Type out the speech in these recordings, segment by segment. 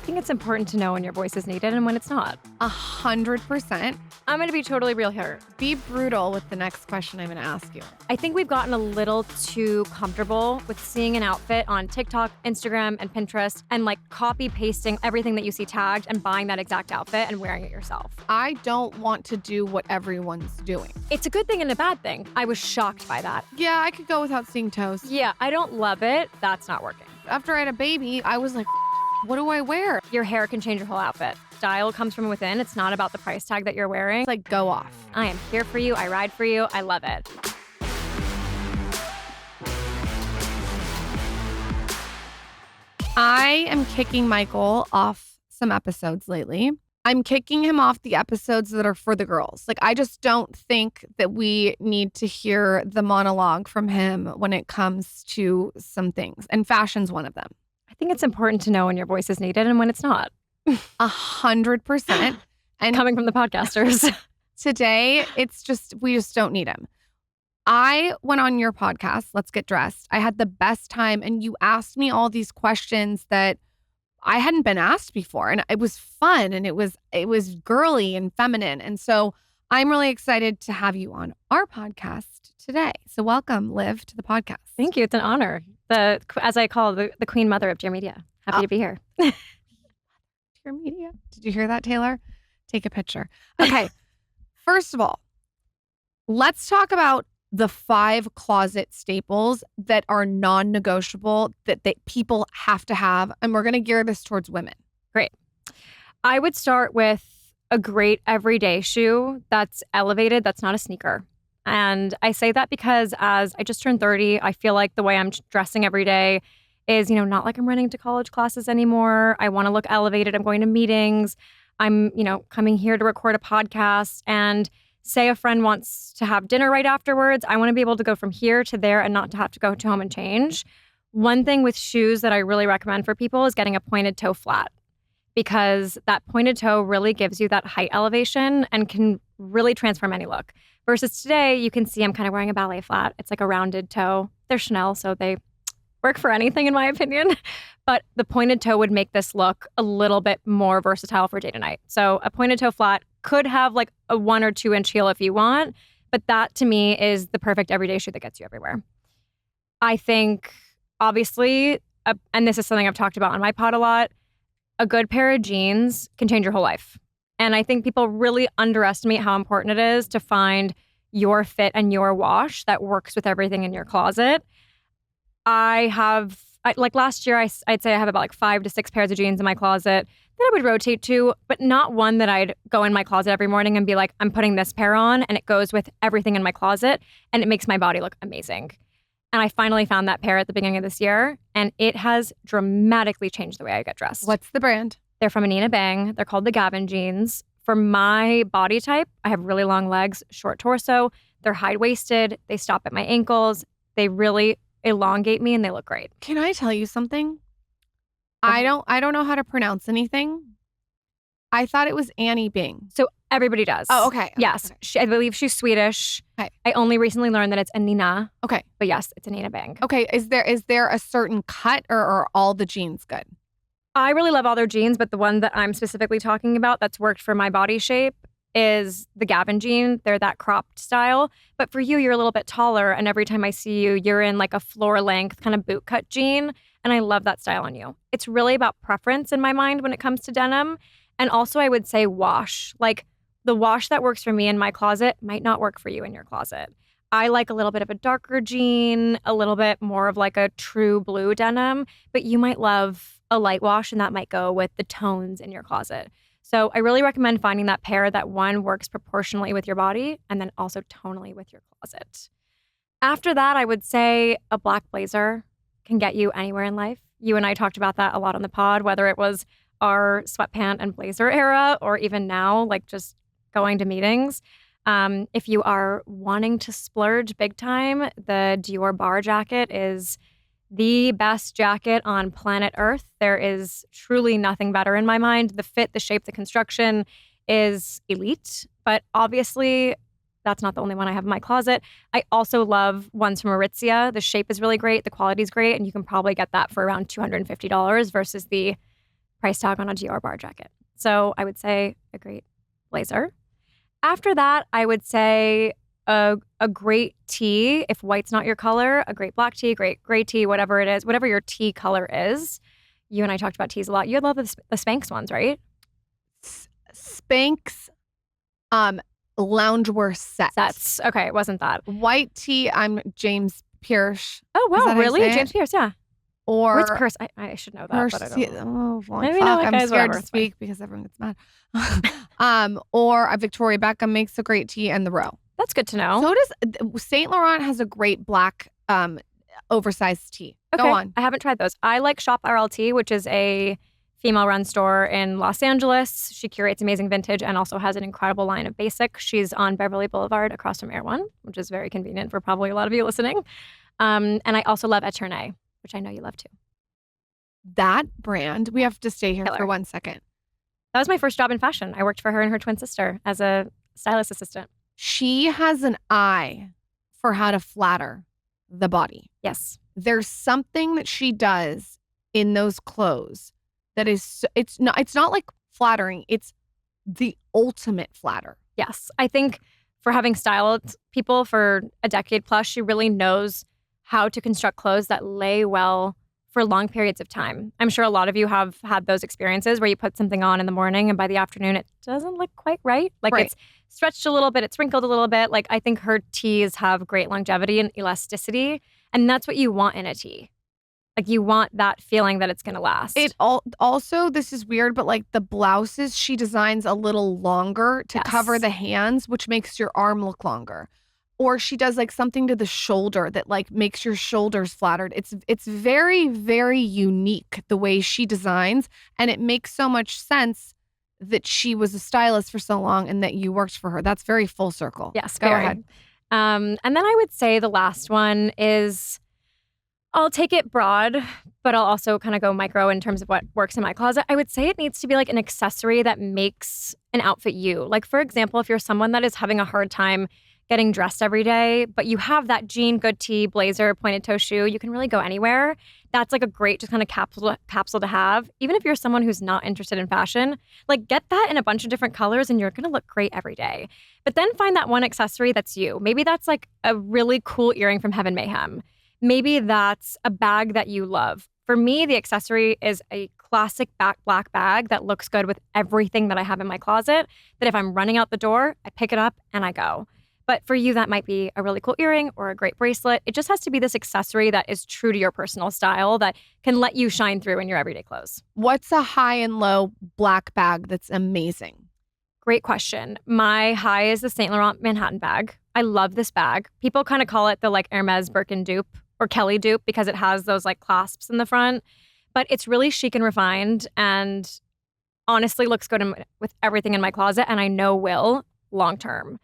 think it's important to know when your voice is needed and when it's not. 100%. I'm going to be totally real here. Be brutal with the next question I'm going to ask you. I think we've gotten a little too comfortable with seeing an outfit on TikTok, Instagram, and Pinterest and like copy pasting everything that you see tagged and buying that exact outfit and wearing it yourself. I don't want to do what everyone's doing. It's a good thing and a bad thing. I was shocked by that. Yeah, I could go without seeing toes. Yeah, I don't love it. That's not working. After I had a baby, I was like, what do I wear? Your hair can change your whole outfit. Style comes from within. It's not about the price tag that you're wearing. It's like, go off. I am here for you. I ride for you. I love it. I am kicking Michael off some episodes lately. I'm kicking him off the episodes that are for the girls. Like, I just don't think that we need to hear the monologue from him when it comes to some things. And fashion's one of them. I think it's important to know when your voice is needed and when it's not. 100%. And Coming from the podcasters. today, we just don't need him. I went on your podcast, Let's Get Dressed. I had the best time, and you asked me all these questions that I hadn't been asked before, and it was fun, and it was girly and feminine. And so I'm really excited to have you on our podcast today. So welcome, Liv, to the podcast. Thank you. It's an honor. As I call the queen mother of Dear Media. Happy to be here. Dear Media. Did you hear that, Taylor? Take a picture. Okay. First of all, let's talk about the 5 closet staples that are non-negotiable that people have to have. And we're going to gear this towards women. Great. I would start with a great everyday shoe that's elevated, that's not a sneaker. And I say that because as I just turned 30, I feel like the way I'm dressing every day is, not like I'm running to college classes anymore. I want to look elevated. I'm going to meetings. I'm, coming here to record a podcast, and say a friend wants to have dinner right afterwards. I want to be able to go from here to there and not to have to go home and change. One thing with shoes that I really recommend for people is getting a pointed toe flat, because that pointed toe really gives you that height elevation and can really transform any look. Versus today, you can see I'm kind of wearing a ballet flat. It's like a rounded toe. They're Chanel, so they work for anything in my opinion. But the pointed toe would make this look a little bit more versatile for day to night. So a pointed toe flat could have like a 1 or 2 inch heel if you want, but that to me is the perfect everyday shoe that gets you everywhere. I think obviously, and this is something I've talked about on my pod a lot, a good pair of jeans can change your whole life. And I think people really underestimate how important it is to find your fit and your wash that works with everything in your closet. Like last year, I'd say I have about like 5 to 6 pairs of jeans in my closet that I would rotate to, but not one that I'd go in my closet every morning and be like, I'm putting this pair on and it goes with everything in my closet and it makes my body look amazing. And I finally found that pair at the beginning of this year, and it has dramatically changed the way I get dressed. What's the brand? They're from Anina Bang. They're called the Gavin jeans. For my body type, I have really long legs, short torso. They're high-waisted. They stop at my ankles. They really elongate me and they look great. Can I tell you something? I don't know how to pronounce anything. I thought it was Annie Bing. So everybody does. Oh, okay. Yes. Okay. I believe she's Swedish. Okay. I only recently learned that it's Anina. Okay. But yes, it's Anina Bang. Okay. Is there a certain cut or are all the jeans good? I really love all their jeans, but the one that I'm specifically talking about that's worked for my body shape is the Gavin jean. They're that cropped style. But for you, you're a little bit taller. And every time I see you, you're in like a floor length kind of boot cut jean. And I love that style on you. It's really about preference in my mind when it comes to denim. And also I would say wash. Like the wash that works for me in my closet might not work for you in your closet. I like a little bit of a darker jean, a little bit more of like a true blue denim, but you might love a light wash and that might go with the tones in your closet. So I really recommend finding that pair that one works proportionally with your body and then also tonally with your closet. After that, I would say a black blazer can get you anywhere in life. You and I talked about that a lot on the pod, whether it was our sweatpant and blazer era or even now, like just going to meetings. If you are wanting to splurge big time, the Dior bar jacket is the best jacket on planet Earth. There is truly nothing better in my mind. The fit, the shape, the construction is elite, but obviously that's not the only one I have in my closet. I also love ones from Aritzia. The shape is really great. The quality is great. And you can probably get that for around $250 versus the price tag on a Dior bar jacket. So I would say a great blazer. After that, I would say a great tee. If white's not your color, a great black tee, great gray tee, whatever it is, whatever your tee color is. You and I talked about tees a lot. You love the Spanx ones, right? Spanx loungewear sets. Okay, it wasn't that. White tee, I'm James Pierce. Oh, wow, really? James Pierce, yeah. Or what's Pierce? I should know that, but I don't know. Maybe not, I'm scared to speak because everyone gets mad. Or a Victoria Beckham makes a great tee, and the Row. That's good to know. So does Saint Laurent has a great black oversized tee. Okay. Go on. I haven't tried those. I like Shop RLT, which is a female-run store in Los Angeles. She curates amazing vintage and also has an incredible line of basic. She's on Beverly Boulevard across from Air One, which is very convenient for probably a lot of you listening. And I also love Eternay, which I know you love too. That brand, we have to stay here for 1 second. That was my first job in fashion. I worked for her and her twin sister as a stylist assistant. She has an eye for how to flatter the body. Yes. There's something that she does in those clothes that is, it's not like flattering. It's the ultimate flatter. Yes. I think for having styled people for a decade plus, she really knows how to construct clothes that lay well for long periods of time. I'm sure a lot of you have had those experiences where you put something on in the morning and by the afternoon it doesn't look quite right. Like It's stretched a little bit, it's wrinkled a little bit. Like I think her tees have great longevity and elasticity, and that's what you want in a tee. Like you want that feeling that it's going to last. It also, this is weird, but like the blouses she designs a little longer to cover the hands, which makes your arm look longer. Or she does like something to the shoulder that like makes your shoulders flattered. It's very, very unique the way she designs. And it makes so much sense that she was a stylist for so long and that you worked for her. That's very full circle. Yes, go very. ahead. And then I would say the last one is, I'll take it broad, but I'll also kind of go micro in terms of what works in my closet. I would say it needs to be like an accessory that makes an outfit you. Like for example, if you're someone that is having a hard time getting dressed every day, but you have that jean, good tee, blazer, pointed toe shoe, you can really go anywhere. That's like a great just kind of capsule to have. Even if you're someone who's not interested in fashion, like get that in a bunch of different colors and you're gonna look great every day. But then find that one accessory that's you. Maybe that's like a really cool earring from Heaven Mayhem. Maybe that's a bag that you love. For me, the accessory is a classic black bag that looks good with everything that I have in my closet, that if I'm running out the door, I pick it up and I go. But for you, that might be a really cool earring or a great bracelet. It just has to be this accessory that is true to your personal style that can let you shine through in your everyday clothes. What's a high and low black bag that's amazing? Great question. My high is the Saint Laurent Manhattan bag. I love this bag. People kind of call it the like Hermes Birkin dupe or Kelly dupe because it has those like clasps in the front. But it's really chic and refined and honestly looks good with everything in my closet, and I know will long term.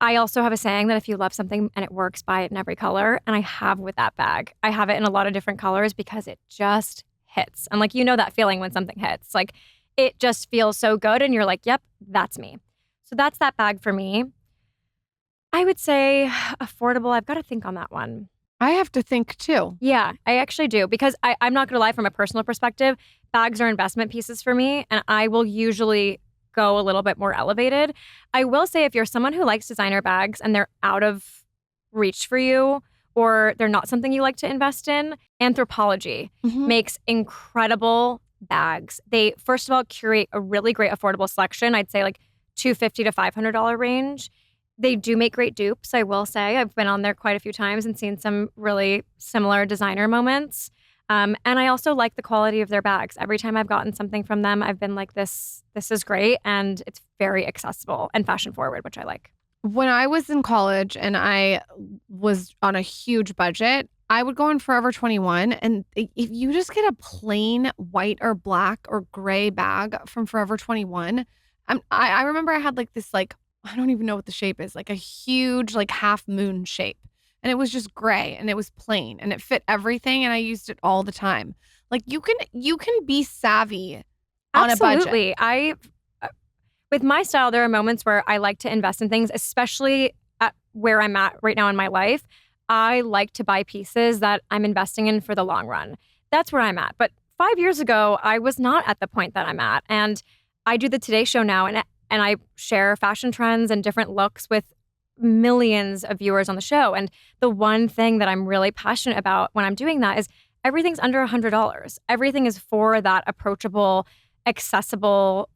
I also have a saying that if you love something and it works, buy it in every color. And I have with that bag. I have it in a lot of different colors because it just hits. And like, you know that feeling when something hits. Like it just feels so good and you're like, yep, that's me. So that's that bag for me. I would say affordable. I've got to think on that one. I have to think too. Yeah, I actually do. Because I'm not going to lie, from a personal perspective, bags are investment pieces for me. And I will usually go a little bit more elevated. I will say if you're someone who likes designer bags and they're out of reach for you or they're not something you like to invest in, Anthropologie makes incredible bags. They, first of all, curate a really great affordable selection. I'd say like $250 to $500 range. They do make great dupes, I will say. I've been on there quite a few times and seen some really similar designer moments. And I also like the quality of their bags. Every time I've gotten something from them, I've been like, this is great. And it's very accessible and fashion forward, which I like. When I was in college and I was on a huge budget, I would go on Forever 21. And if you just get a plain white or black or gray bag from Forever 21, I remember I had like this, like, I don't even know what the shape is, like a huge like half moon shape. And it was just gray and it was plain and it fit everything. And I used it all the time. Like you can be savvy on a budget. Absolutely. With my style, there are moments where I like to invest in things, especially at where I'm at right now in my life. I like to buy pieces that I'm investing in for the long run. That's where I'm at. But 5 years ago, I was not at the point that I'm at. And I do the Today Show now, and I share fashion trends and different looks with millions of viewers on the show. And the one thing that I'm really passionate about when I'm doing that is everything's under $100. Everything is for that approachable, accessible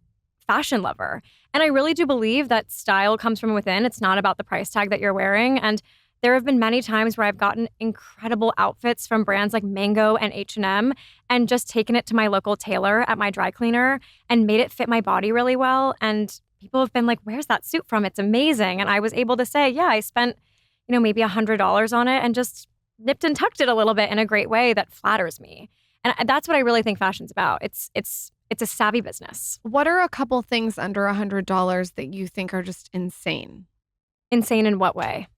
fashion lover. And I really do believe that style comes from within. It's not about the price tag that you're wearing. And there have been many times where I've gotten incredible outfits from brands like Mango and H&M and just taken it to my local tailor at my dry cleaner and made it fit my body really well. And people have been like, where's that suit from? It's amazing. And I was able to say, yeah, I spent, maybe $100 on it and just nipped and tucked it a little bit in a great way that flatters me. And that's what I really think fashion's about. It's a savvy business. What are a couple things under $100 that you think are just insane? Insane in what way?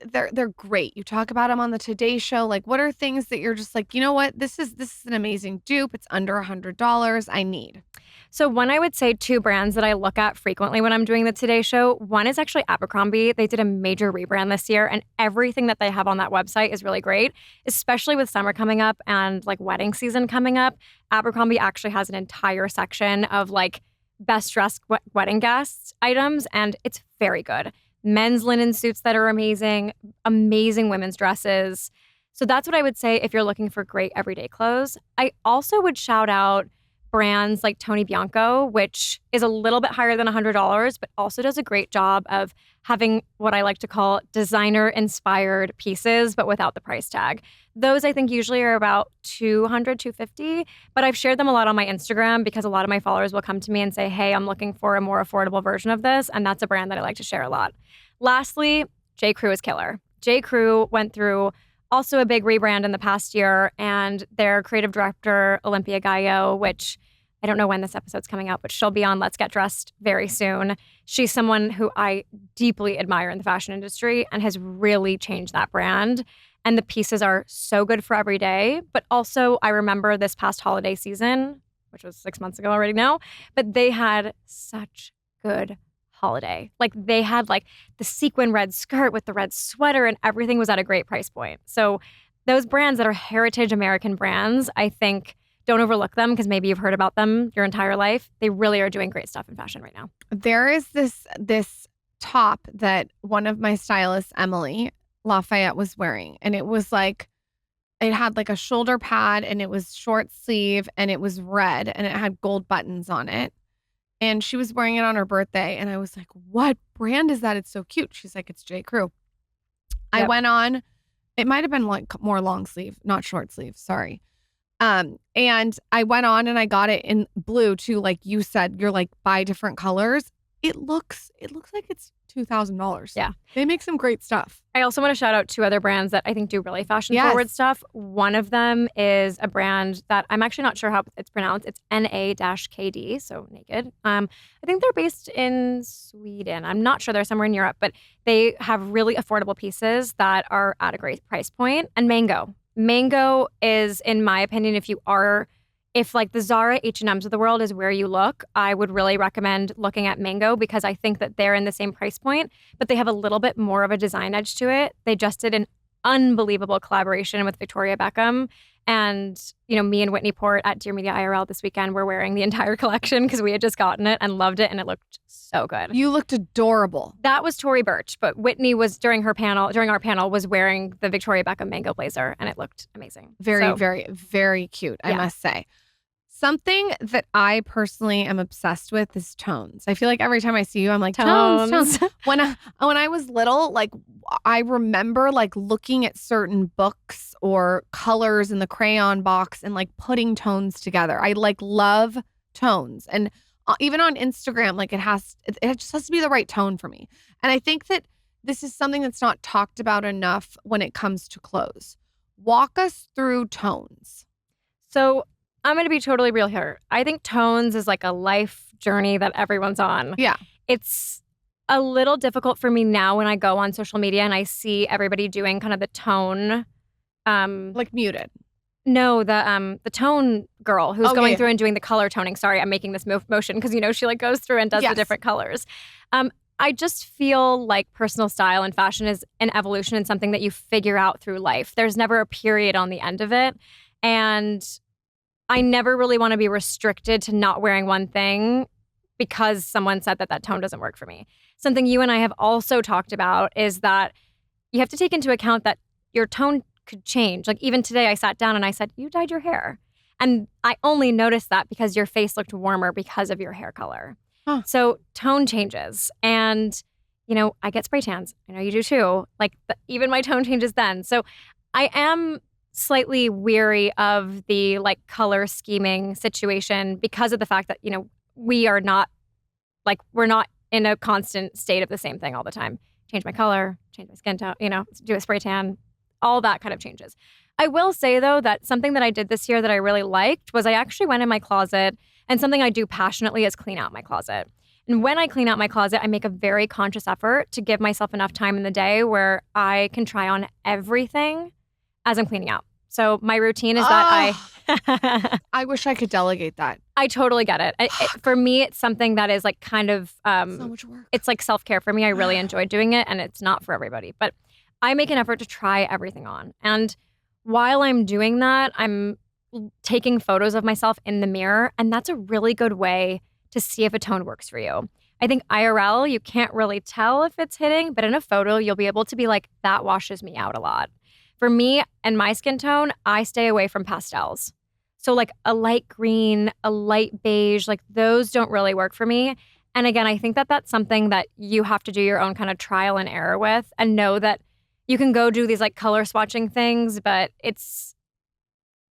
They're great. You talk about them on the Today Show. Like, what are things that you're just like, you know what? This is an amazing dupe. It's under $100. I need. So one, I would say two brands that I look at frequently when I'm doing the Today Show. One is actually Abercrombie. They did a major rebrand this year, and everything that they have on that website is really great, especially with summer coming up and like wedding season coming up. Abercrombie actually has an entire section of like best dressed wedding guests items, and it's very good. Men's linen suits that are amazing, amazing women's dresses. So that's what I would say if you're looking for great everyday clothes. I also would shout out brands like Tony Bianco, which is a little bit higher than $100, but also does a great job of having what I like to call designer-inspired pieces, but without the price tag. Those, I think, usually are about $200, $250, but I've shared them a lot on my Instagram because a lot of my followers will come to me and say, hey, I'm looking for a more affordable version of this, and that's a brand that I like to share a lot. Lastly, J. Crew is killer. J. Crew went through also a big rebrand in the past year, and their creative director, Olympia Gallo, which I don't know when this episode's coming out, but she'll be on Let's Get Dressed very soon. She's someone who I deeply admire in the fashion industry and has really changed that brand. And the pieces are so good for every day. But also, I remember this past holiday season, which was 6 months ago already now, but they had such good holiday. Like they had like the sequin red skirt with the red sweater, and everything was at a great price point. So those brands that are heritage American brands, I think don't overlook them because maybe you've heard about them your entire life. They really are doing great stuff in fashion right now. There is this top that one of my stylists, Emily Lafayette, was wearing, and it was like, it had like a shoulder pad and it was short sleeve and it was red and it had gold buttons on it. And she was wearing it on her birthday. And I was like, what brand is that? It's so cute. She's like, it's J. Crew. Yep. I went on, it might have been like more long sleeve, not short sleeve. Sorry. And I went on and I got it in blue too. Like you said, you're like, buy different colors. It looks like it's $2,000. Yeah. They make some great stuff. I also want to shout out two other brands that I think do really fashion-forward stuff. One of them is a brand that I'm actually not sure how it's pronounced. It's NA-KD, so naked. I think they're based in Sweden. I'm not sure. They're somewhere in Europe, but they have really affordable pieces that are at a great price point. And Mango. Mango is, in my opinion, if like the Zara H&Ms of the world is where you look, I would really recommend looking at Mango because I think that they're in the same price point, but they have a little bit more of a design edge to it. They just did an unbelievable collaboration with Victoria Beckham. And, me and Whitney Port at Dear Media IRL this weekend were wearing the entire collection because we had just gotten it and loved it and it looked so good. You looked adorable. That was Tory Burch, but Whitney was during our panel was wearing the Victoria Beckham Mango blazer and it looked amazing. Very, very, very cute, I must say. Something that I personally am obsessed with is tones. I feel like every time I see you, I'm like, tones. When I was little, like I remember like looking at certain books or colors in the crayon box and like putting tones together. I like love tones. And even on Instagram, like it just has to be the right tone for me. And I think that this is something that's not talked about enough when it comes to clothes. Walk us through tones. So I'm going to be totally real here. I think tones is like a life journey that everyone's on. Yeah. It's a little difficult for me now when I go on social media and I see everybody doing kind of the tone. Like muted. No, the tone girl who's going through and doing the color toning. Sorry, I'm making this motion because, she like goes through and does the different colors. I just feel like personal style and fashion is an evolution and something that you figure out through life. There's never a period on the end of it. And I never really want to be restricted to not wearing one thing because someone said that tone doesn't work for me. Something you and I have also talked about is that you have to take into account that your tone could change. Like even today I sat down and I said, you dyed your hair. And I only noticed that because your face looked warmer because of your hair color. Huh. So tone changes. And, I get spray tans. I know you do too. Like even my tone changes then. So I am slightly weary of the like color scheming situation because of the fact that, we are not we're not in a constant state of the same thing all the time. Change my color, change my skin tone, do a spray tan, all that kind of changes. I will say though that something that I did this year that I really liked was I actually went in my closet, and something I do passionately is clean out my closet. And when I clean out my closet, I make a very conscious effort to give myself enough time in the day where I can try on everything as I'm cleaning out. So my routine is that I wish I could delegate that. I totally get it. For me, it's something that is like kind of so much work. It's like self-care for me. I really enjoy doing it, and it's not for everybody. But I make an effort to try everything on. And while I'm doing that, I'm taking photos of myself in the mirror, and that's a really good way to see if a tone works for you. I think IRL, you can't really tell if it's hitting, but in a photo, you'll be able to be like, that washes me out a lot. For me and my skin tone, I stay away from pastels. So like a light green, a light beige, like those don't really work for me. And again, I think that that's something that you have to do your own kind of trial and error with, and know that you can go do these like color swatching things, but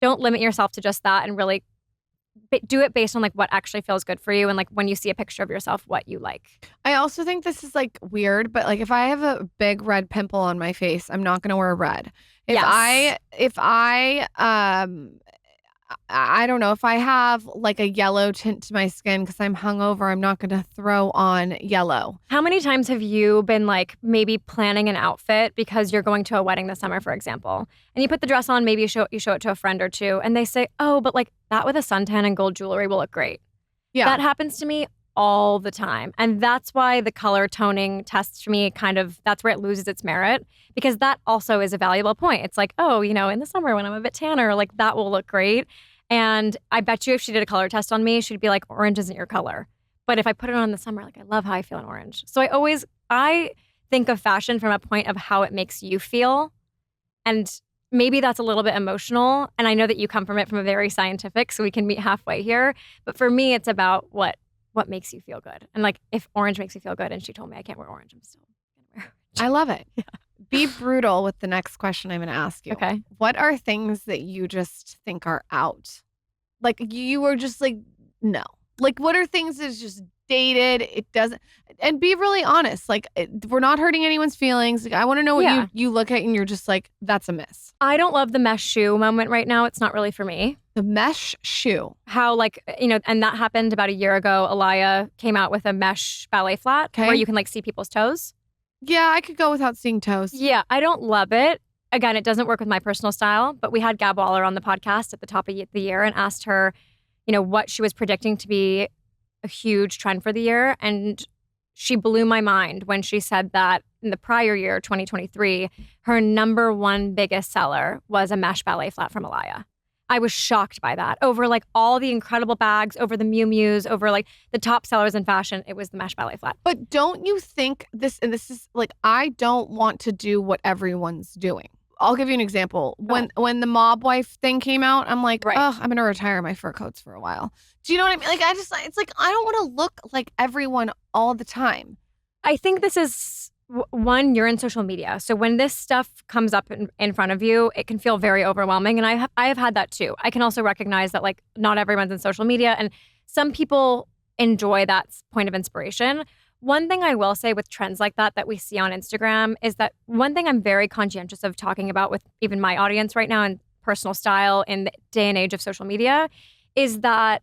don't limit yourself to just that, and really do it based on like what actually feels good for you, and like when you see a picture of yourself, what you like. I also think this is like weird, but like if I have a big red pimple on my face, I'm not going to wear red. If I don't know, if I have like a yellow tint to my skin because I'm hungover, I'm not going to throw on yellow. How many times have you been like maybe planning an outfit because you're going to a wedding this summer, for example, and you put the dress on, maybe you show it to a friend or two, and they say, oh, but like that with a suntan and gold jewelry will look great. Yeah. That happens to me all the time. And that's why the color toning test for me that's where it loses its merit, because that also is a valuable point. It's like, oh, in the summer when I'm a bit tanner, like that will look great. And I bet you if she did a color test on me, she'd be like, orange isn't your color. But if I put it on in the summer, like I love how I feel in orange. So I think of fashion from a point of how it makes you feel. And maybe that's a little bit emotional. And I know that you come from it from a very scientific, so we can meet halfway here. But for me, it's about what makes you feel good. And like if orange makes you feel good and she told me I can't wear orange, I'm still going to wear orange. I love it. Yeah. Be brutal with the next question I'm going to ask you. Okay. What are things that you just think are out? Like you were just like, no. Like what are things that's just dated? It doesn't. And be really honest. Like we're not hurting anyone's feelings. Like, I want to know what you look at and you're just like, that's a miss. I don't love the mesh shoe moment right now. It's not really for me. The mesh shoe. How like, and that happened about a year ago. Alaya came out with a mesh ballet flat where you can like see people's toes. Yeah, I could go without seeing toes. Yeah, I don't love it. Again, it doesn't work with my personal style, but we had Gab Waller on the podcast at the top of the year and asked her, what she was predicting to be a huge trend for the year. And she blew my mind when she said that in the prior year, 2023, her number one biggest seller was a mesh ballet flat from Alaya. I was shocked by that. Over like all the incredible bags, over the Miu Mius, over like the top sellers in fashion, it was the mesh ballet flat. But don't you think this is like, I don't want to do what everyone's doing. I'll give you an example. When the mob wife thing came out, I'm like, oh, I'm going to retire my fur coats for a while. Do you know what I mean? Like, it's like, I don't want to look like everyone all the time. I think this is one, you're in social media. So when this stuff comes up in front of you, it can feel very overwhelming. And I have had that too. I can also recognize that like not everyone's in social media, and some people enjoy that point of inspiration. One thing I will say with trends like that we see on Instagram is that one thing I'm very conscientious of talking about with even my audience right now and personal style in the day and age of social media is that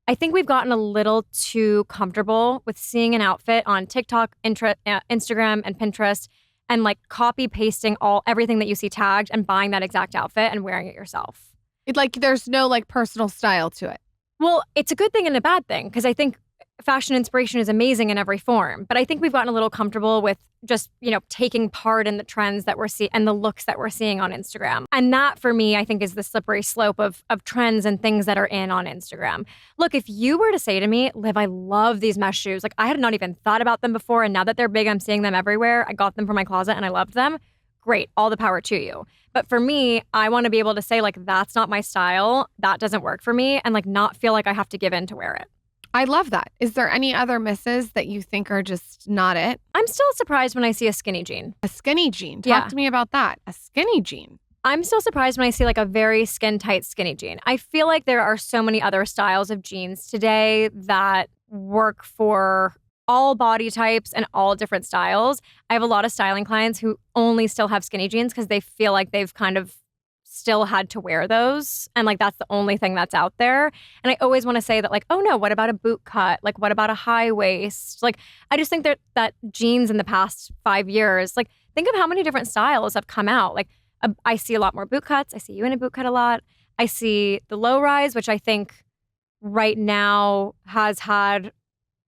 I think we've gotten a little too comfortable with seeing an outfit on TikTok, Instagram, and Pinterest, and like copy pasting everything that you see tagged and buying that exact outfit and wearing it yourself. It's like there's no like personal style to it. Well, it's a good thing and a bad thing, because I think fashion inspiration is amazing in every form. But I think we've gotten a little comfortable with just, taking part in the trends that we're seeing and the looks that we're seeing on Instagram. And that for me, I think is the slippery slope of trends and things that are in on Instagram. Look, if you were to say to me, Liv, I love these mesh shoes. Like I had not even thought about them before. And now that they're big, I'm seeing them everywhere. I got them from my closet and I loved them. Great. All the power to you. But for me, I want to be able to say like, that's not my style. That doesn't work for me. And like not feel like I have to give in to wear it. I love that. Is there any other misses that you think are just not it? I'm still surprised when I see a skinny jean. A skinny jean. Talk to me about that. A skinny jean. I'm still surprised when I see like a very skin tight skinny jean. I feel like there are so many other styles of jeans today that work for all body types and all different styles. I have a lot of styling clients who only still have skinny jeans because they feel like they've kind of still had to wear those. And like, that's the only thing that's out there. And I always want to say that like, oh no, what about a boot cut? Like, what about a high waist? Like, I just think that jeans in the past 5 years, like think of how many different styles have come out. Like I see a lot more boot cuts. I see you in a boot cut a lot. I see the low rise, which I think right now has had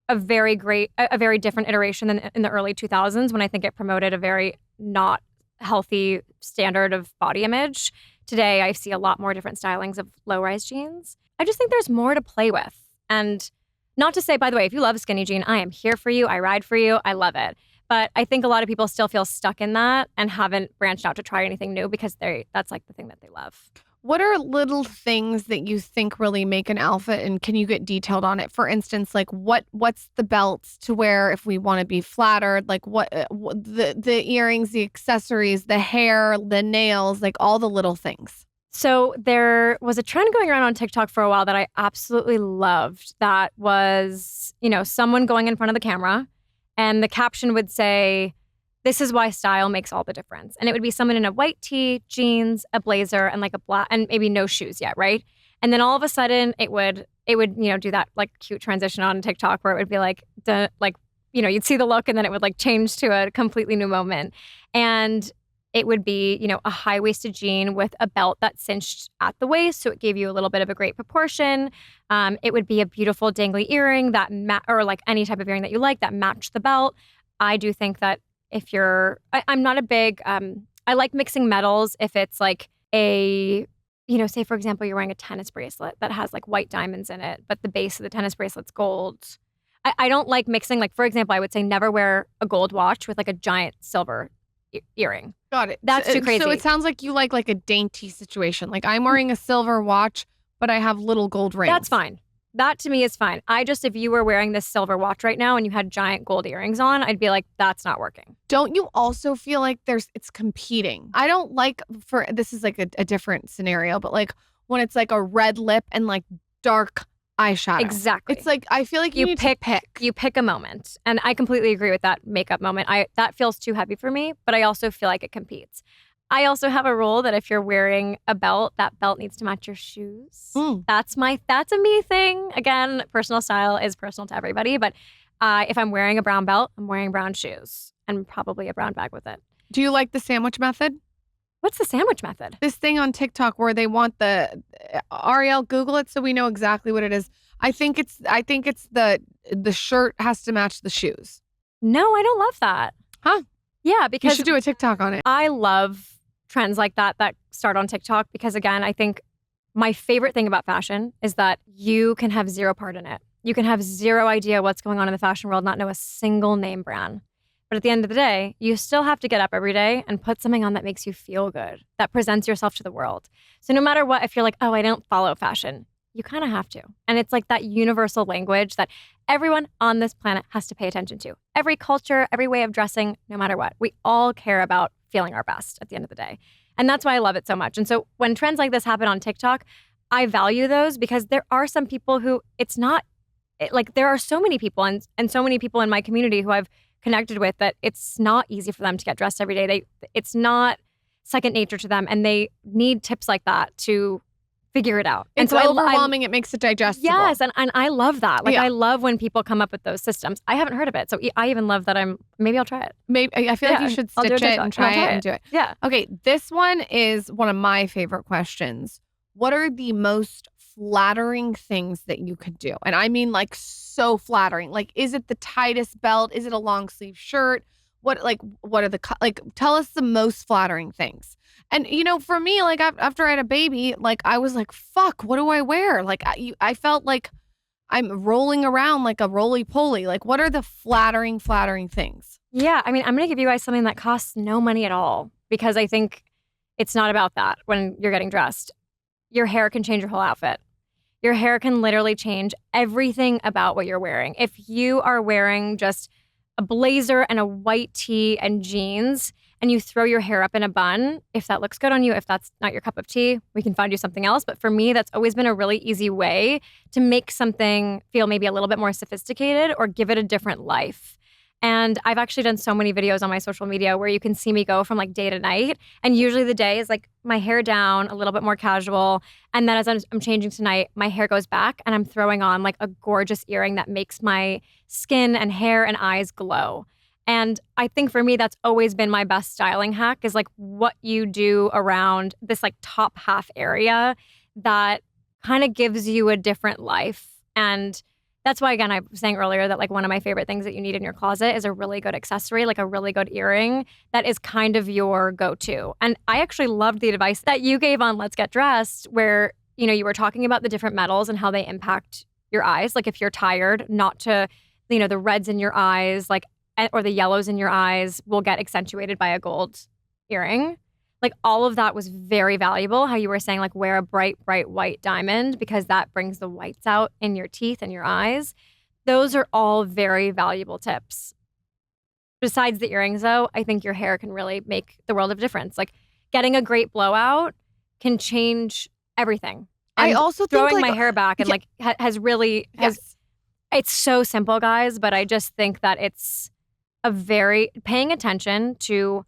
a very different iteration than in the early 2000s when I think it promoted a very not healthy standard of body image. Today, I see a lot more different stylings of low-rise jeans. I just think there's more to play with. And not to say, by the way, if you love a skinny jean, I am here for you. I ride for you. I love it. But I think a lot of people still feel stuck in that and haven't branched out to try anything new because that's like the thing that they love. What are little things that you think really make an outfit, and can you get detailed on it? For instance, like what's the belts to wear if we want to be flattered? Like what the earrings, the accessories, the hair, the nails, like all the little things. So there was a trend going around on TikTok for a while that I absolutely loved. That was, someone going in front of the camera, and the caption would say, "This is why style makes all the difference." And it would be someone in a white tee, jeans, a blazer, and like a black, and maybe no shoes yet, right? And then all of a sudden it would, do that like cute transition on TikTok where it would be like, you'd see the look and then it would like change to a completely new moment. And it would be, a high-waisted jean with a belt that cinched at the waist, so it gave you a little bit of a great proportion. It would be a beautiful dangly earring that or like any type of earring that you like that matched the belt. I do think that if I'm not a big, I like mixing metals if it's like say for example, you're wearing a tennis bracelet that has like white diamonds in it, but the base of the tennis bracelet's gold. I don't like mixing, like for example, I would say never wear a gold watch with like a giant silver earring. Got it. That's too crazy. So it sounds like you like a dainty situation. Like I'm wearing a silver watch, but I have little gold rings. That's fine. That to me is fine. If you were wearing this silver watch right now and you had giant gold earrings on, I'd be like, that's not working. Don't you also feel like it's competing? I don't like this is like a different scenario, but like when it's like a red lip and like dark eyeshadow. Exactly. It's like, I feel like you pick a moment. And I completely agree with that makeup moment. That feels too heavy for me, but I also feel like it competes. I also have a rule that if you're wearing a belt, that belt needs to match your shoes. That's a me thing. Again, personal style is personal to everybody. But if I'm wearing a brown belt, I'm wearing brown shoes and probably a brown bag with it. Do you like the sandwich method? What's the sandwich method? This thing on TikTok where they want Ariel, Google it so we know exactly what it is. I think it's the shirt has to match the shoes. No, I don't love that. Huh? Yeah, because you should do a TikTok on it. I love trends like that start on TikTok because, again, I think my favorite thing about fashion is that you can have zero part in it. You can have zero idea what's going on in the fashion world, not know a single name brand. But at the end of the day, you still have to get up every day and put something on that makes you feel good, that presents yourself to the world. So no matter what, if you're like, oh, I don't follow fashion, you kind of have to. And it's like that universal language that everyone on this planet has to pay attention to. Every culture, every way of dressing, no matter what. We all care about feeling our best at the end of the day. And that's why I love it so much. And so when trends like this happen on TikTok, I value those because there are some people who there are so many people and so many people in my community who I've connected with that it's not easy for them to get dressed every day. It's not second nature to them, and they need tips like that to figure it out. It's overwhelming. It makes it digestible. Yes, and I love that. I love when people come up with those systems. I haven't heard of it, so I even love that maybe I'll try it. Maybe I feel like you should stitch it and try it and do it. Yeah. Okay, this one is one of my favorite questions. What are the most flattering things that you could do? And I mean like so flattering. Like, is it the tightest belt? Is it a long sleeve shirt? What are the, like, tell us the most flattering things. And, for me, like after I had a baby, like I was like, fuck, what do I wear? Like I felt like I'm rolling around like a roly-poly. Like, what are the flattering things? Yeah, I mean, I'm going to give you guys something that costs no money at all because I think it's not about that when you're getting dressed. Your hair can change your whole outfit. Your hair can literally change everything about what you're wearing. If you are wearing just a blazer and a white tee and jeans and you throw your hair up in a bun, if that looks good on you, if that's not your cup of tea, we can find you something else. But for me, that's always been a really easy way to make something feel maybe a little bit more sophisticated or give it a different life. And I've actually done so many videos on my social media where you can see me go from like day to night. And usually the day is like my hair down, a little bit more casual. And then as I'm changing tonight, my hair goes back and I'm throwing on like a gorgeous earring that makes my skin and hair and eyes glow. And I think for me, that's always been my best styling hack is like what you do around this like top half area that kind of gives you a different life. And that's why, again, I was saying earlier that like one of my favorite things that you need in your closet is a really good accessory, like a really good earring that is kind of your go-to. And I actually loved the advice that you gave on Let's Get Dressed where, you were talking about the different metals and how they impact your eyes. Like if you're tired, not to, the reds in your eyes, like, or the yellows in your eyes will get accentuated by a gold earring. Like all of that was very valuable. How you were saying like wear a bright white diamond because that brings the whites out in your teeth and your eyes. Those are all very valuable tips. Besides the earrings though, I think your hair can really make the world of difference. Like getting a great blowout can change everything. And I also throwing think my hair back and like has really, it's so simple guys, but I just think that it's paying attention to.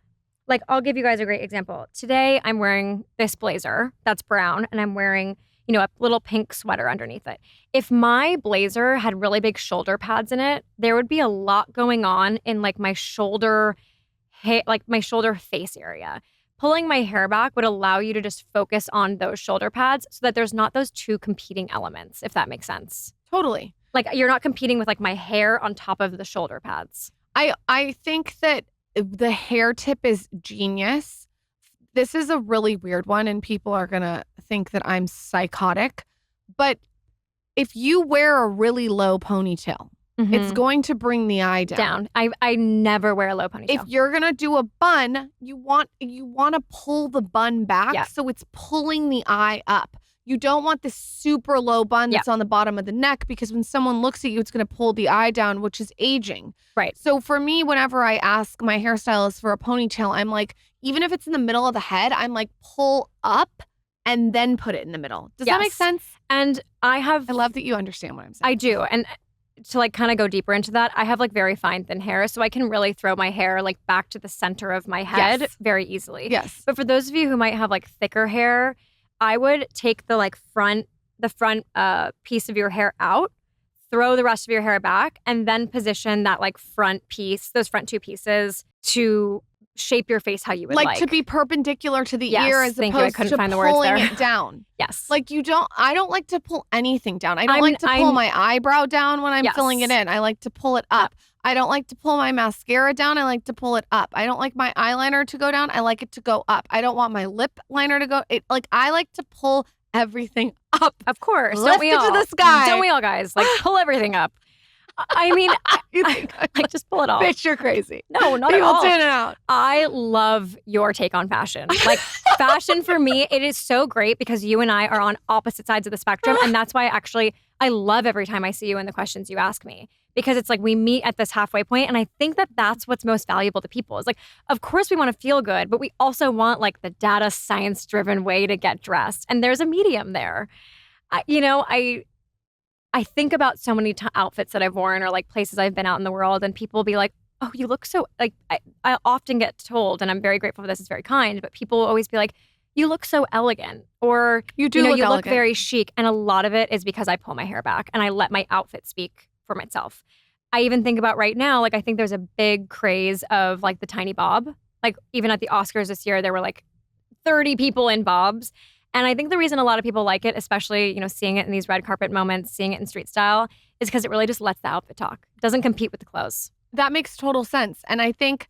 Like, I'll give you guys a great example. Today, I'm wearing this blazer that's brown, and I'm wearing, a little pink sweater underneath it. If my blazer had really big shoulder pads in it, there would be a lot going on in, like, my shoulder face area. Pulling my hair back would allow you to just focus on those shoulder pads so that there's not those two competing elements, if that makes sense. Totally. Like, you're not competing with, like, my hair on top of the shoulder pads. I think that the hair tip is genius. This is a really weird one and people are going to think that I'm psychotic. But if you wear a really low ponytail, it's going to bring the eye down. I never wear a low ponytail. If you're going to do a bun, you want to pull the bun back so it's pulling the eye up. You don't want this super low bun that's on the bottom of the neck because when someone looks at you, it's going to pull the eye down, which is aging. Right. So for me, whenever I ask my hairstylist for a ponytail, I'm like, even if it's in the middle of the head, I'm like, pull up and then put it in the middle. Does that make sense? And I love that you understand what I'm saying. I do. And to like kind of go deeper into that, I have like very fine thin hair, so I can really throw my hair like back to the center of my head very easily. Yes. But for those of you who might have like thicker hair, I would take the like front piece of your hair out, throw the rest of your hair back, and then position that like front piece, those front two pieces to shape your face how you would like. To be perpendicular to the ear as opposed to pulling it down. Yes. Like I don't like to pull anything down. I don't like to pull my eyebrow down when I'm filling it in. I like to pull it up. I don't like to pull my mascara down. I like to pull it up. I don't like my eyeliner to go down. I like it to go up. I don't want my lip liner to go. I like to pull everything up. Of course. Lift it to the sky. Don't we all, guys? Like, pull everything up. I mean, like just pull it off. Bitch, you're crazy. No, not at all. People tune it out. I love your take on fashion. Like fashion for me, it is so great because you and I are on opposite sides of the spectrum. And that's why I love every time I see you and the questions you ask me. Because it's like we meet at this halfway point, and I think that that's what's most valuable to people. Is like, of course we want to feel good, but we also want like the data science-driven way to get dressed, and there's a medium there. I think about so many outfits that I've worn or like places I've been out in the world, and people will be like, "Oh, you look so like." I often get told, and I'm very grateful for this. It's very kind, but people will always be like, "You look so elegant," or you look very chic, and a lot of it is because I pull my hair back and I let my outfit speak for myself. I even think about right now, like I think there's a big craze of like the tiny bob. Like even at the Oscars this year, there were like 30 people in bobs. And I think the reason a lot of people like it, especially, seeing it in these red carpet moments, seeing it in street style, is because it really just lets the outfit talk. It doesn't compete with the clothes. That makes total sense. And I think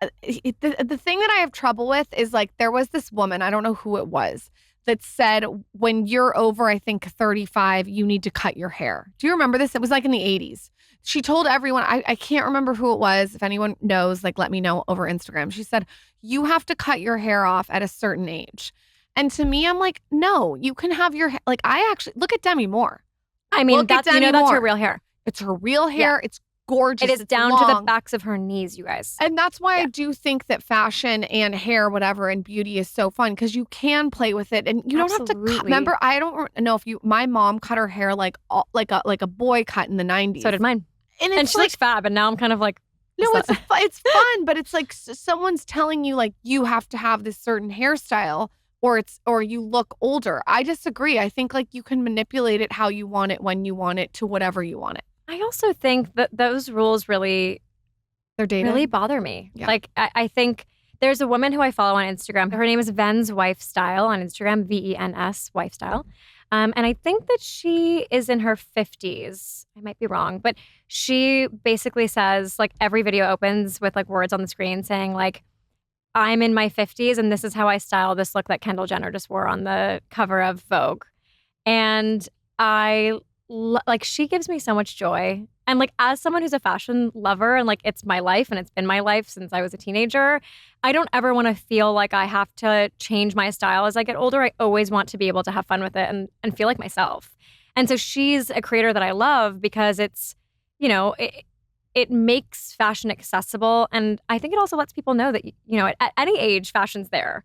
the thing that I have trouble with is like, there was this woman, I don't know who it was, that said, when you're over, I think 35, you need to cut your hair. Do you remember this? It was like in the 80s. She told everyone, I can't remember who it was. If anyone knows, like, let me know over Instagram. She said, you have to cut your hair off at a certain age. And to me, I'm like, no, you can have your hair. Like, I actually, look at Demi Moore. I mean, that's her real hair. It's her real hair. Yeah. It's gorgeous. It is down to the backs of her knees, you guys. And that's why I do think that fashion and hair, whatever, and beauty is so fun, because you can play with it and you don't have to cut. Remember, I don't know if my mom cut her hair like a boy cut in the 90s. So did mine. And she looks fab. And now I'm kind of like, no, it's fun, but it's like someone's telling you like you have to have this certain hairstyle or you look older. I disagree. I think like you can manipulate it how you want it, when you want it, to whatever you want it. I also think that those rules really bother me. Yeah. Like, I think there's a woman who I follow on Instagram. Her name is Ven's Wifestyle on Instagram, VENS Wifestyle. And I think that she is in her 50s. I might be wrong, but she basically says, like, every video opens with like words on the screen saying like, I'm in my 50s and this is how I style this look that Kendall Jenner just wore on the cover of Vogue. And she gives me so much joy. And like, as someone who's a fashion lover and like, it's my life and it's been my life since I was a teenager, I don't ever want to feel like I have to change my style as I get older. I always want to be able to have fun with it and feel like myself. And so she's a creator that I love because it's, it makes fashion accessible. And I think it also lets people know that, at any age, fashion's there.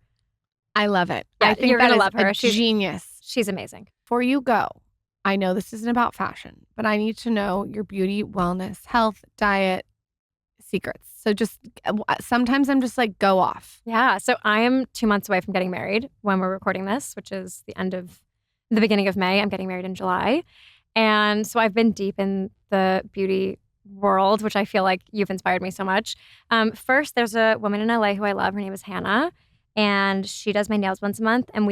I love it. Yeah, I think you're going to love her. She's genius. She's amazing. Before you go, I know this isn't about fashion, but I need to know your beauty, wellness, health, diet secrets. So just sometimes I'm just like, go off. Yeah. So I am 2 months away from getting married when we're recording this, which is the beginning of May. I'm getting married in July. And so I've been deep in the beauty world, which I feel like you've inspired me so much. First, there's a woman in LA who I love. Her name is Hannah. And she does my nails once a month. And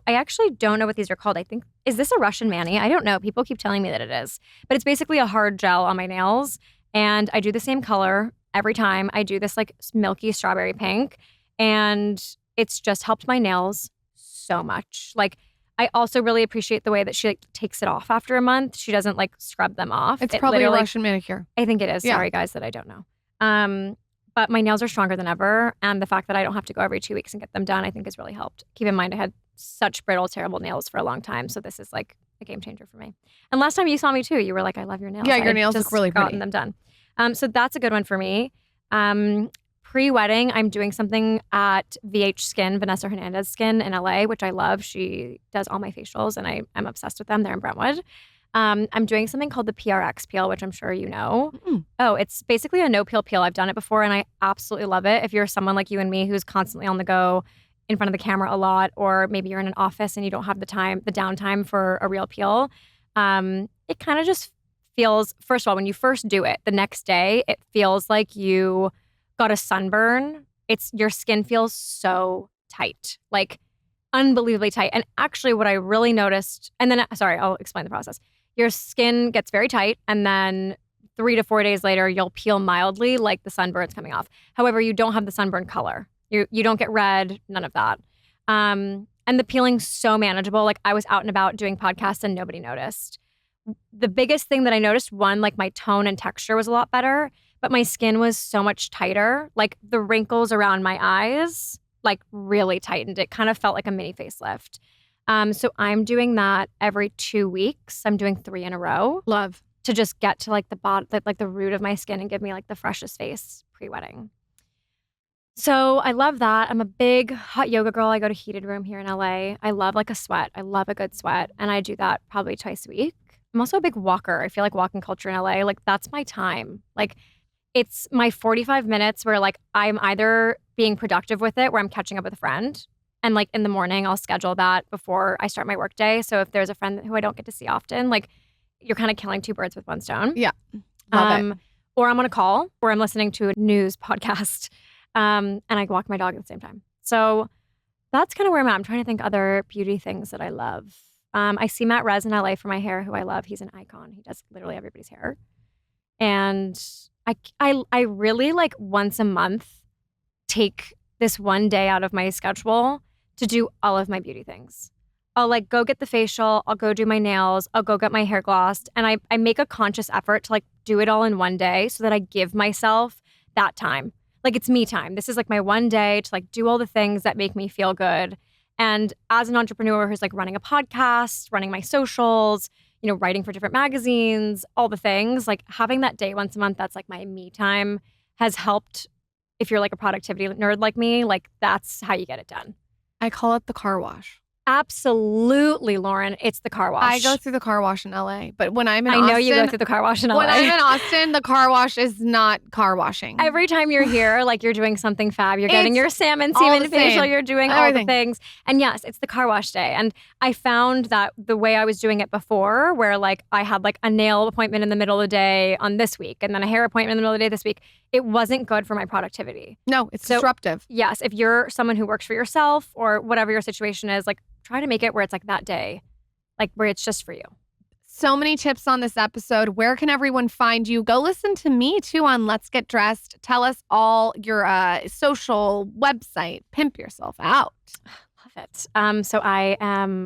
I actually don't know what these are called. I think, is this a Russian mani? I don't know. People keep telling me that it is. But it's basically a hard gel on my nails. And I do the same color every time. I do this like milky strawberry pink. And it's just helped my nails so much. Like, I also really appreciate the way that she like takes it off after a month. She doesn't like scrub them off. It's probably a Russian manicure. I think it is. Yeah. Sorry, guys, that I don't know. But my nails are stronger than ever. And the fact that I don't have to go every 2 weeks and get them done, I think has really helped. Keep in mind, I had such brittle, terrible nails for a long time. So this is like a game changer for me. And last time you saw me too, you were like, I love your nails. Yeah, your nails look really pretty. Gotten them done. So that's a good one for me. Pre-wedding, I'm doing something at VH Skin, Vanessa Hernandez Skin in LA, which I love. She does all my facials and I'm obsessed with them. They're in Brentwood. I'm doing something called the PRX peel, which I'm sure you know. Mm. Oh, it's basically a no-peel peel. I've done it before and I absolutely love it. If you're someone like you and me who's constantly on the go in front of the camera a lot, or maybe you're in an office and you don't have the downtime for a real peel, it kind of just feels, first of all, when you first do it, the next day, it feels like you got a sunburn. Your skin feels so tight, like unbelievably tight. And actually what I really noticed, and then, sorry, I'll explain the process. Your skin gets very tight and then 3 to 4 days later, you'll peel mildly like the sunburn's coming off. However, you don't have the sunburn color. You don't get red, none of that. And the peeling's so manageable. Like I was out and about doing podcasts and nobody noticed. The biggest thing that I noticed, one, like my tone and texture was a lot better, but my skin was so much tighter. Like the wrinkles around my eyes, like really tightened. It kind of felt like a mini facelift. So I'm doing that every 2 weeks. I'm doing 3 in a row. Love. To just get to like the bottom, like the root of my skin and give me like the freshest face pre-wedding. So I love that. I'm a big hot yoga girl. I go to Heated Room here in LA. I love like a sweat. I love a good sweat. And I do that probably twice a week. I'm also a big walker. I feel like walking culture in LA, like that's my time. Like it's my 45 minutes where like I'm either being productive with it, where I'm catching up with a friend. And like in the morning, I'll schedule that before I start my work day. So if there's a friend who I don't get to see often, like you're kind of killing 2 birds with one stone. Yeah. Love it. Or I'm on a call or I'm listening to a news podcast and I walk my dog at the same time. So That's kind of where I'm at. I'm trying to think other beauty things that I love. I see Matt Rez in LA for my hair, who I love. He's an icon. He does literally everybody's hair. And I really like once a month take this one day out of my schedule to do all of my beauty things. I'll like go get the facial, I'll go do my nails, I'll go get my hair glossed. And I make a conscious effort to like do it all in one day so that I give myself that time. Like it's me time. This is like my one day to like do all the things that make me feel good. And as an entrepreneur who's like running a podcast, running my socials, writing for different magazines, all the things, like having that day once a month, that's like my me time has helped. If you're like a productivity nerd like me, like that's how you get it done. I call it the car wash. Absolutely, Lauryn. It's the car wash. I go through the car wash in LA, but when I'm in Austin, Austin. I know you go through the car wash in LA. When I'm in Austin, the car wash is not car washing. Every time you're here, like you're doing something fab. You're getting your salmon semen facial. You're doing all the things. And yes, it's the car wash day. And I found that the way I was doing it before, where like I had like a nail appointment in the middle of the day on this week and then a hair appointment in the middle of the day this week, it wasn't good for my productivity. No, it's disruptive. Yes, if you're someone who works for yourself or whatever your situation is, like try to make it where it's like that day, like where it's just for you. So many tips on this episode. Where can everyone find you? Go listen to me too on Let's Get Dressed. Tell us all your social website. Pimp yourself out. Love it. So I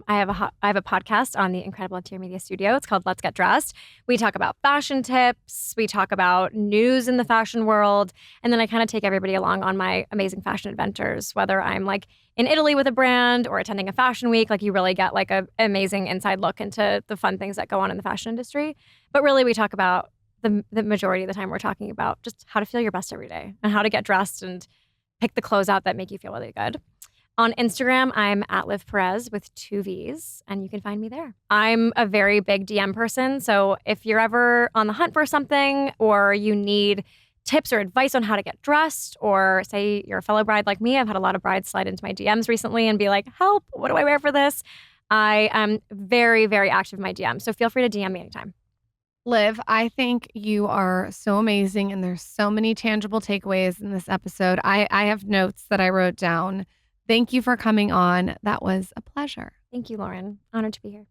have a podcast on the incredible Interior Media Studio. It's called Let's Get Dressed. We talk about fashion tips. We talk about news in the fashion world. And then I kind of take everybody along on my amazing fashion adventures, whether I'm like in Italy with a brand or attending a fashion week. Like you really get like an amazing inside look into the fun things that go on in the fashion industry. But really we talk about the majority of the time we're talking about just how to feel your best every day and how to get dressed and pick the clothes out that make you feel really good. On Instagram, I'm at Liv Perez with 2 V's, and you can find me there. I'm a very big DM person, so if you're ever on the hunt for something or you need tips or advice on how to get dressed, or say you're a fellow bride like me, I've had a lot of brides slide into my DMs recently and be like, help, what do I wear for this? I am very, very active in my DMs, so feel free to DM me anytime. Liv, I think you are so amazing, and there's so many tangible takeaways in this episode. I have notes that I wrote down. Thank you for coming on. That was a pleasure. Thank you, Lauryn. Honored to be here.